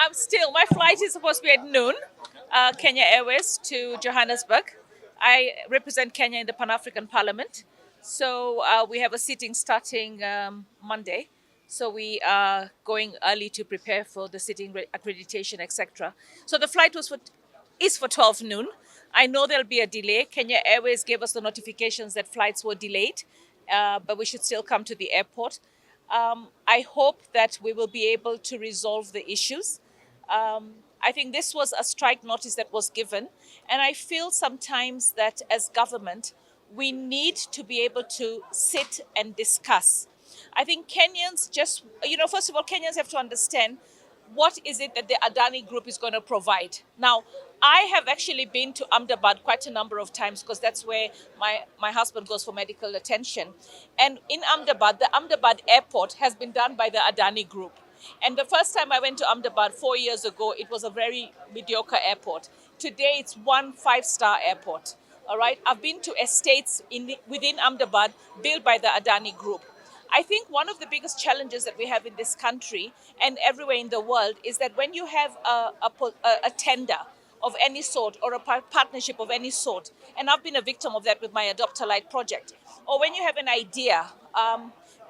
My flight is supposed to be at noon, Kenya Airways to Johannesburg. I represent Kenya in the Pan African Parliament. So we have a sitting starting Monday. So we are going early to prepare for the sitting accreditation, etc. So the flight is for 12 noon. I know there'll be a delay. Kenya Airways gave us the notifications that flights were delayed, but we should still come to the airport. I hope that we will be able to resolve the issues. I think this was a strike notice that was given, and I feel sometimes that as government, we need to be able to sit and discuss. I think Kenyans first of all, Kenyans have to understand what is it that the Adani Group is going to provide. Now, I have actually been to Ahmedabad quite a number of times because that's where my husband goes for medical attention. And in Ahmedabad, the Ahmedabad airport has been done by the Adani Group. And the first time I went to Ahmedabad 4 years ago, it was a very mediocre airport. Today, it's one five-star airport. All right. I've been to estates within Ahmedabad built by the Adani Group. I think one of the biggest challenges that we have in this country and everywhere in the world is that when you have a tender of any sort or a partnership of any sort, and I've been a victim of that with my Adopt a Light project, or when you have an idea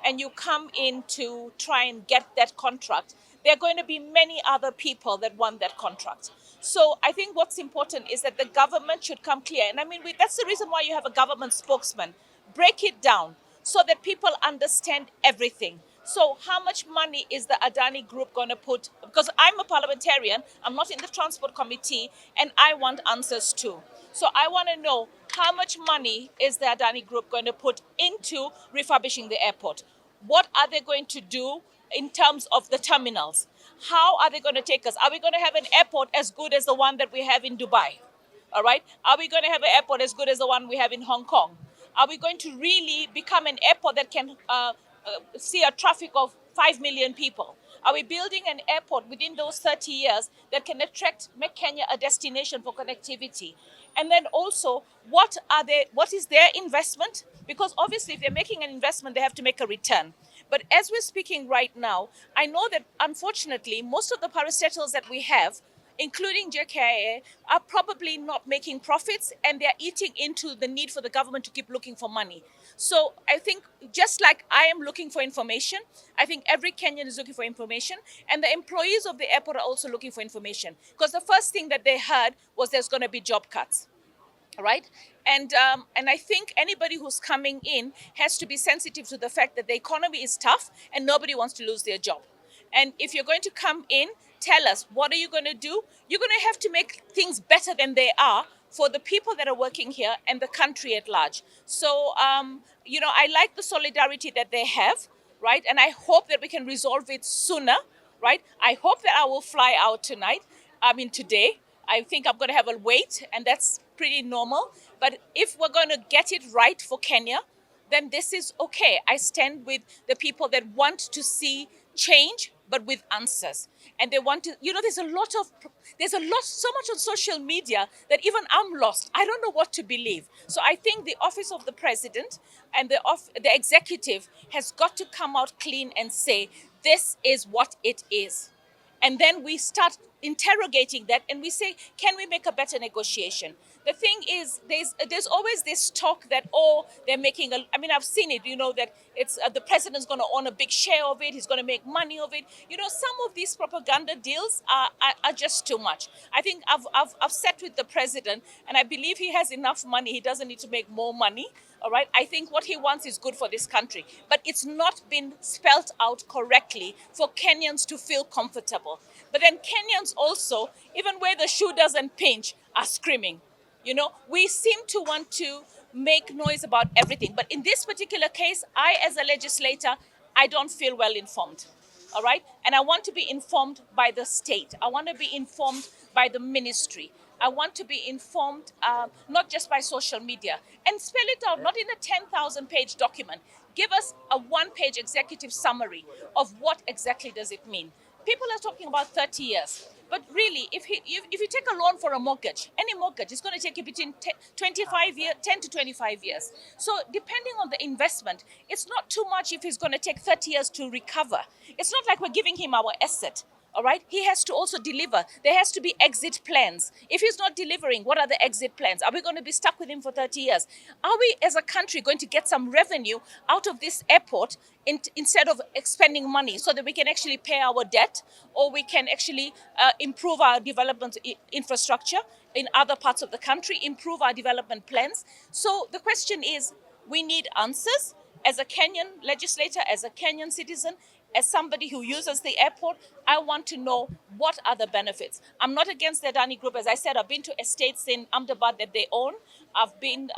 and you come in to try and get that contract, there are going to be many other people that want that contract. So I think what's important is that the government should come clear. And I mean, that's the reason why you have a government spokesman. Break it down so that people understand everything. So how much money is the Adani Group going to put? Because I'm a parliamentarian, I'm not in the transport committee, and I want answers too. So I want to know how much money is the Adani Group going to put into refurbishing the airport? What are they going to do in terms of the terminals? How are they going to take us? Are we going to have an airport as good as the one that we have in Dubai? All right. Are we going to have an airport as good as the one we have in Hong Kong? Are we going to really become an airport that can see a traffic of 5 million people? Are we building an airport within those 30 years that can make Kenya a destination for connectivity? And then also, what is their investment? Because obviously, if they're making an investment, they have to make a return. But as we're speaking right now, I know that unfortunately, most of the parastatals that we have, including JKIA, are probably not making profits, and they're eating into the need for the government to keep looking for money. So I think just like I am looking for information, I think every Kenyan is looking for information, and the employees of the airport are also looking for information. Because the first thing that they heard was there's going to be job cuts. Right, and I think anybody who's coming in has to be sensitive to the fact that the economy is tough and nobody wants to lose their job. And if you're going to come in, tell us, what are you going to do? You're going to have to make things better than they are for the people that are working here and the country at large. So, I like the solidarity that they have, right? And I hope that we can resolve it sooner, right? I hope that I will fly out today. I think I'm going to have a wait, and that's pretty normal. But if we're going to get it right for Kenya, then this is okay. I stand with the people that want to see change, but with answers. And they want to, there's so much on social media that even I'm lost. I don't know what to believe. So I think the office of the president and the executive has got to come out clean and say, this is what it is. And then we start interrogating that and we say, can we make a better negotiation? The thing is, there's always this talk that, they're making I've seen it, that it's the president's going to own a big share of it. He's going to make money of it. Some of these propaganda deals are just too much. I think I've sat with the president, and I believe he has enough money. He doesn't need to make more money. All right. I think what he wants is good for this country, but it's not been spelt out correctly for Kenyans to feel comfortable. But then Kenyans also, even where the shoe doesn't pinch, are screaming. We seem to want to make noise about everything. But in this particular case, I, as a legislator, I don't feel well informed. All right. And I want to be informed by the state. I want to be informed by the ministry. I want to be informed not just by social media, and spell it out, not in a 10,000-page document. Give us a one-page executive summary of what exactly does it mean. People are talking about 30 years. But really, if you take a loan for a mortgage, any mortgage, it's going to take you between 10 to 25 years. So depending on the investment, it's not too much if he's going to take 30 years to recover. It's not like we're giving him our asset. All right, he has to also deliver. There has to be exit plans. If he's not delivering, what are the exit plans? Are we going to be stuck with him for 30 years? Are we as a country going to get some revenue out of this airport instead of expending money so that we can actually pay our debt, or we can actually improve our development infrastructure in other parts of the country, improve our development plans? So the question is, we need answers. As a Kenyan legislator, as a Kenyan citizen, as somebody who uses the airport, I want to know what are the benefits. I'm not against the Adani Group. As I said, I've been to estates in Ahmedabad that they own. I've been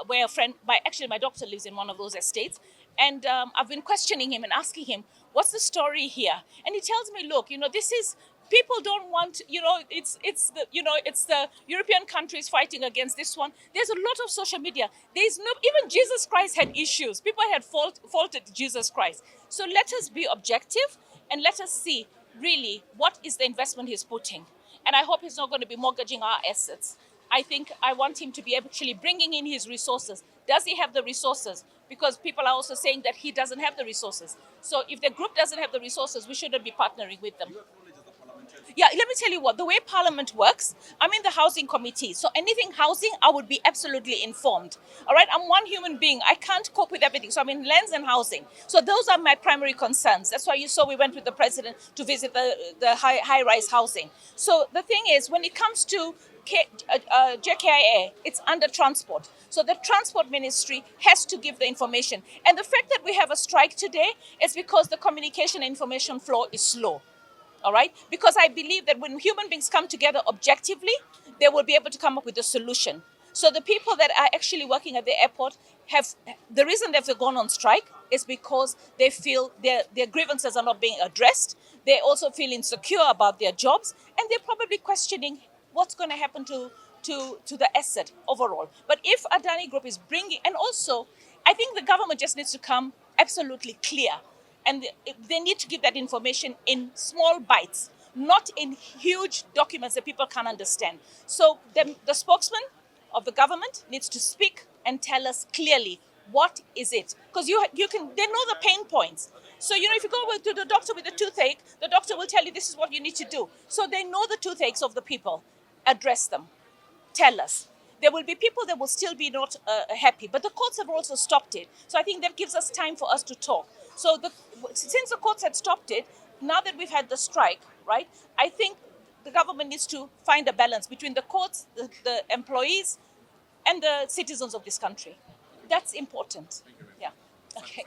where a friend, my doctor lives in one of those estates. And I've been questioning him and asking him, what's the story here? And he tells me, look, this is, people don't want, it's the European countries fighting against this one. There's a lot of social media. There's no, even Jesus Christ had issues. People had faulted Jesus Christ. So let us be objective and let us see really what is the investment he's putting. And I hope he's not going to be mortgaging our assets. I think I want him to be actually bringing in his resources. Does he have the resources? Because people are also saying that he doesn't have the resources. So if the group doesn't have the resources, we shouldn't be partnering with them. Yeah, let me tell you what, the way Parliament works, I'm in the Housing Committee. So anything housing, I would be absolutely informed. All right, I'm one human being. I can't cope with everything. So I'm in lands and housing. So those are my primary concerns. That's why you saw we went with the president to visit the high-rise housing. So the thing is, when it comes to JKIA, it's under transport. So the transport ministry has to give the information. And the fact that we have a strike today is because the communication and information flow is slow. All right? Because I believe that when human beings come together objectively, they will be able to come up with a solution. So the people that are actually working at the airport have, the reason they've gone on strike is because they feel their grievances are not being addressed. They also feel insecure about their jobs, and they're probably questioning what's going to happen to the asset overall. But if Adani Group is bringing, and also, I think the government just needs to come absolutely clear. And they need to give that information in small bites, not in huge documents that people can't understand. So the spokesman of the government needs to speak and tell us clearly what is it. Because they know the pain points. So, if you go to the doctor with a toothache, the doctor will tell you this is what you need to do. So they know the toothaches of the people. Address them. Tell us. There will be people that will still be not happy, but the courts have also stopped it. So I think that gives us time for us to talk. So since the courts had stopped it, now that we've had the strike, right, I think the government needs to find a balance between the courts, the employees, and the citizens of this country. That's important. Yeah. Okay.